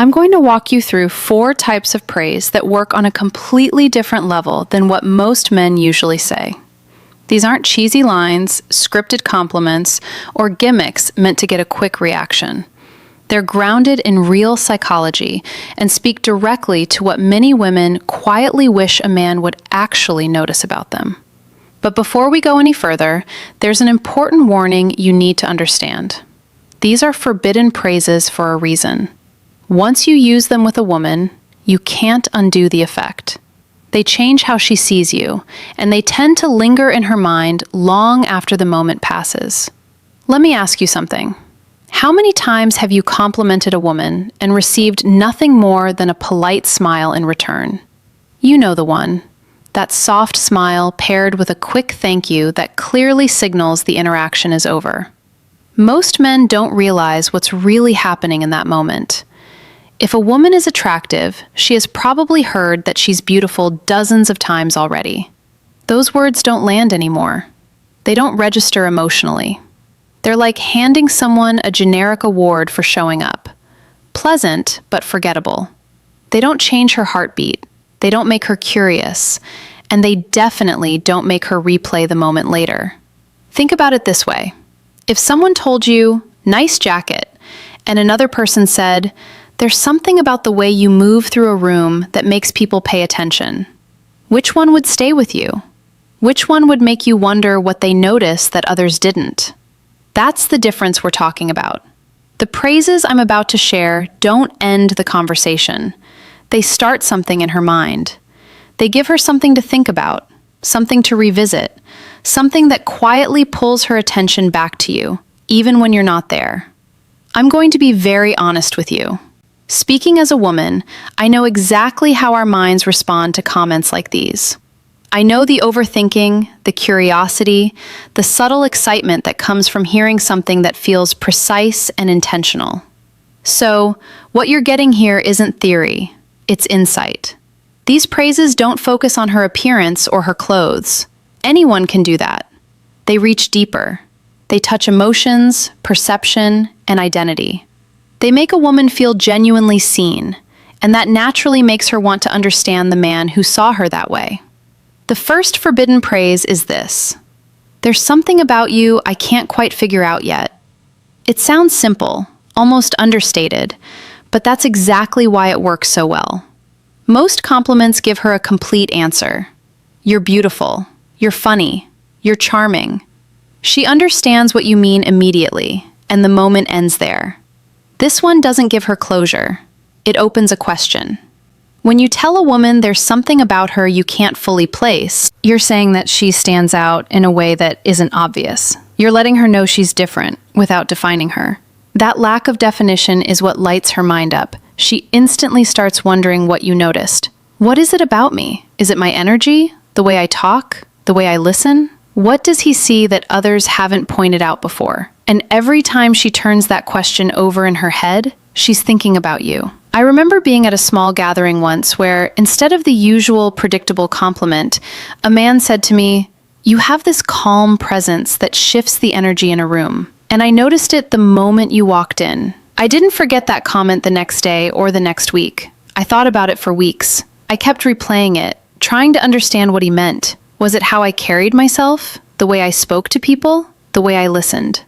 I'm going to walk you through 4 types of praise that work on a completely different level than what most men usually say. These aren't cheesy lines, scripted compliments, or gimmicks meant to get a quick reaction. They're grounded in real psychology and speak directly to what many women quietly wish a man would actually notice about them. But before we go any further, there's an important warning you need to understand. These are forbidden praises for a reason. Once you use them with a woman, you can't undo the effect. They change how she sees you, and they tend to linger in her mind long after the moment passes. Let me ask you something. How many times have you complimented a woman and received nothing more than a polite smile in return? You know the one. That soft smile paired with a quick thank you that clearly signals the interaction is over. Most men don't realize what's really happening in that moment. If a woman is attractive, she has probably heard that she's beautiful dozens of times already. Those words don't land anymore. They don't register emotionally. They're like handing someone a generic award for showing up. Pleasant, but forgettable. They don't change her heartbeat. They don't make her curious, and they definitely don't make her replay the moment later. Think about it this way. If someone told you, "Nice jacket," and another person said, "There's something about the way you move through a room that makes people pay attention," which one would stay with you? Which one would make you wonder what they noticed that others didn't? That's the difference we're talking about. The praises I'm about to share don't end the conversation. They start something in her mind. They give her something to think about, something to revisit, something that quietly pulls her attention back to you, even when you're not there. I'm going to be very honest with you. Speaking as a woman, I know exactly how our minds respond to comments like these. I know the overthinking, the curiosity, the subtle excitement that comes from hearing something that feels precise and intentional. So, what you're getting here isn't theory. It's insight. These praises don't focus on her appearance or her clothes. Anyone can do that. They reach deeper. They touch emotions, perception, and identity. They make a woman feel genuinely seen, and that naturally makes her want to understand the man who saw her that way. The first forbidden praise is this: "There's something about you I can't quite figure out yet." It sounds simple, almost understated, but that's exactly why it works so well. Most compliments give her a complete answer. You're beautiful. You're funny. You're charming. She understands what you mean immediately, and the moment ends there. This one doesn't give her closure. It opens a question. When you tell a woman there's something about her you can't fully place, you're saying that she stands out in a way that isn't obvious. You're letting her know she's different without defining her. That lack of definition is what lights her mind up. She instantly starts wondering what you noticed. What is it about me? Is it my energy? The way I talk? The way I listen? What does he see that others haven't pointed out before? And every time she turns that question over in her head, she's thinking about you. I remember being at a small gathering once where, instead of the usual predictable compliment, a man said to me, "You have this calm presence that shifts the energy in a room. And I noticed it the moment you walked in." I didn't forget that comment the next day or the next week. I thought about it for weeks. I kept replaying it, trying to understand what he meant. Was it how I carried myself? The way I spoke to people? The way I listened?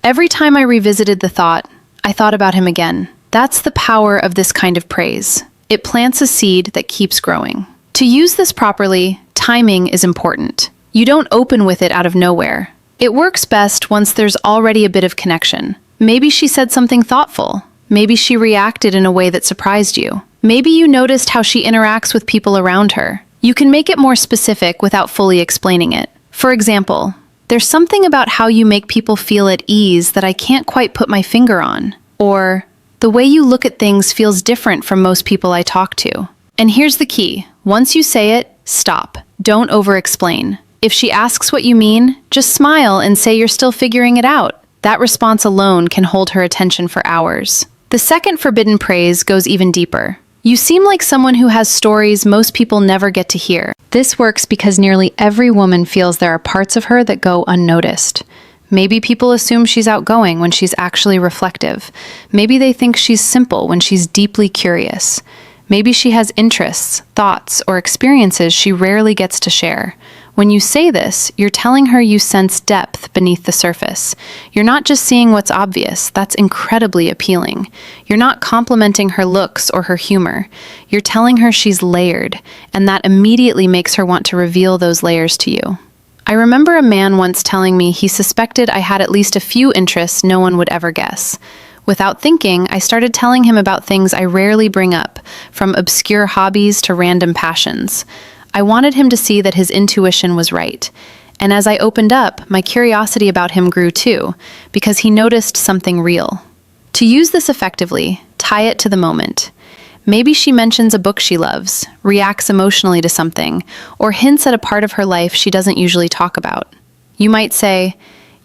Every time I revisited the thought, I thought about him again. That's the power of this kind of praise. It plants a seed that keeps growing. To use this properly, timing is important. You don't open with it out of nowhere. It works best once there's already a bit of connection. Maybe she said something thoughtful. Maybe she reacted in a way that surprised you. Maybe you noticed how she interacts with people around her. You can make it more specific without fully explaining it. For example, "There's something about how you make people feel at ease that I can't quite put my finger on." Or, "The way you look at things feels different from most people I talk to." And here's the key. Once you say it, stop. Don't over-explain. If she asks what you mean, just smile and say you're still figuring it out. That response alone can hold her attention for hours. The second forbidden praise goes even deeper. "You seem like someone who has stories most people never get to hear." This works because nearly every woman feels there are parts of her that go unnoticed. Maybe people assume she's outgoing when she's actually reflective. Maybe they think she's simple when she's deeply curious. Maybe she has interests, thoughts, or experiences she rarely gets to share. When you say this, you're telling her you sense depth beneath the surface. You're not just seeing what's obvious. That's incredibly appealing. You're not complimenting her looks or her humor. You're telling her she's layered, and that immediately makes her want to reveal those layers to you. I remember a man once telling me he suspected I had at least a few interests no one would ever guess. Without thinking, I started telling him about things I rarely bring up, from obscure hobbies to random passions. I wanted him to see that his intuition was right. And as I opened up, my curiosity about him grew too, because he noticed something real. To use this effectively, tie it to the moment. Maybe she mentions a book she loves, reacts emotionally to something, or hints at a part of her life she doesn't usually talk about. You might say,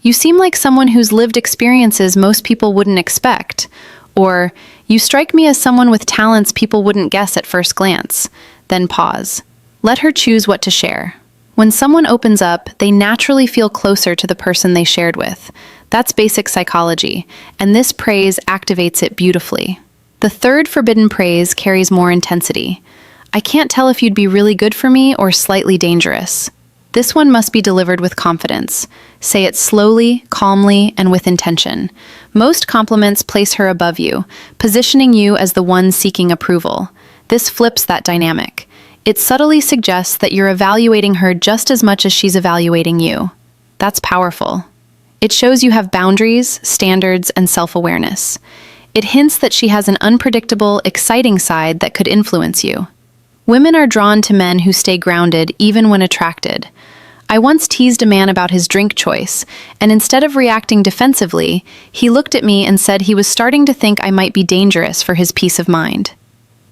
"You seem like someone who's lived experiences most people wouldn't expect," or "You strike me as someone with talents people wouldn't guess at first glance." Then pause. Let her choose what to share. When someone opens up, they naturally feel closer to the person they shared with. That's basic psychology, and this praise activates it beautifully. The third forbidden praise carries more intensity. "I can't tell if you'd be really good for me or slightly dangerous." This one must be delivered with confidence. Say it slowly, calmly, and with intention. Most compliments place her above you, positioning you as the one seeking approval. This flips that dynamic. It subtly suggests that you're evaluating her just as much as she's evaluating you. That's powerful. It shows you have boundaries, standards, and self-awareness. It hints that she has an unpredictable, exciting side that could influence you. Women are drawn to men who stay grounded even when attracted. I once teased a man about his drink choice, and instead of reacting defensively, he looked at me and said he was starting to think I might be dangerous for his peace of mind.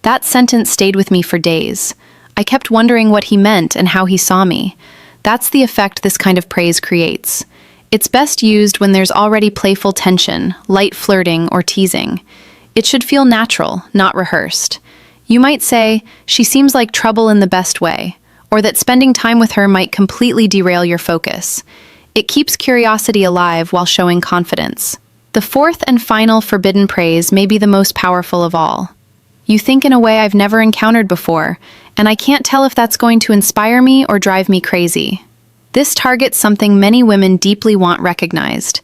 That sentence stayed with me for days. I kept wondering what he meant and how he saw me. That's the effect this kind of praise creates. It's best used when there's already playful tension, light flirting, or teasing. It should feel natural, not rehearsed. You might say, "She seems like trouble in the best way," or that spending time with her might completely derail your focus. It keeps curiosity alive while showing confidence. The fourth and final forbidden praise may be the most powerful of all. "You think in a way I've never encountered before, and I can't tell if that's going to inspire me or drive me crazy." This targets something many women deeply want recognized: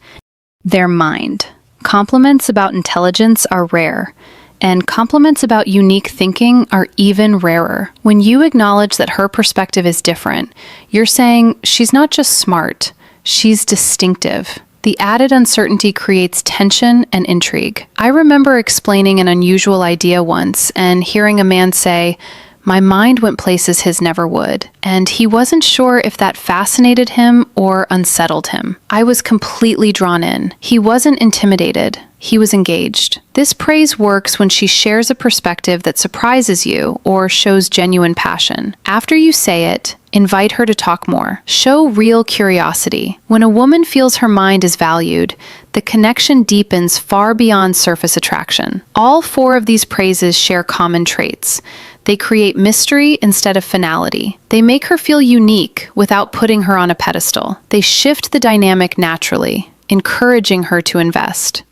their mind. Compliments about intelligence are rare, and compliments about unique thinking are even rarer. When you acknowledge that her perspective is different, you're saying she's not just smart, she's distinctive. The added uncertainty creates tension and intrigue. I remember explaining an unusual idea once and hearing a man say, "My mind went places his never would," and he wasn't sure if that fascinated him or unsettled him. I was completely drawn in. He wasn't intimidated. He was engaged. This praise works when she shares a perspective that surprises you or shows genuine passion. After you say it, invite her to talk more. Show real curiosity. When a woman feels her mind is valued, the connection deepens far beyond surface attraction. All four of these praises share common traits. They create mystery instead of finality. They make her feel unique without putting her on a pedestal. They shift the dynamic naturally, encouraging her to invest.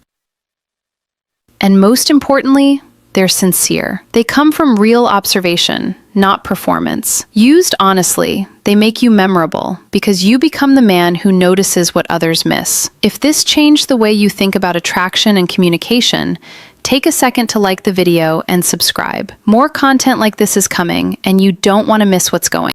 And most importantly, they're sincere. They come from real observation, not performance. Used honestly, they make you memorable because you become the man who notices what others miss. If this changed the way you think about attraction and communication, take a second to like the video and subscribe. More content like this is coming, and you don't want to miss what's going on.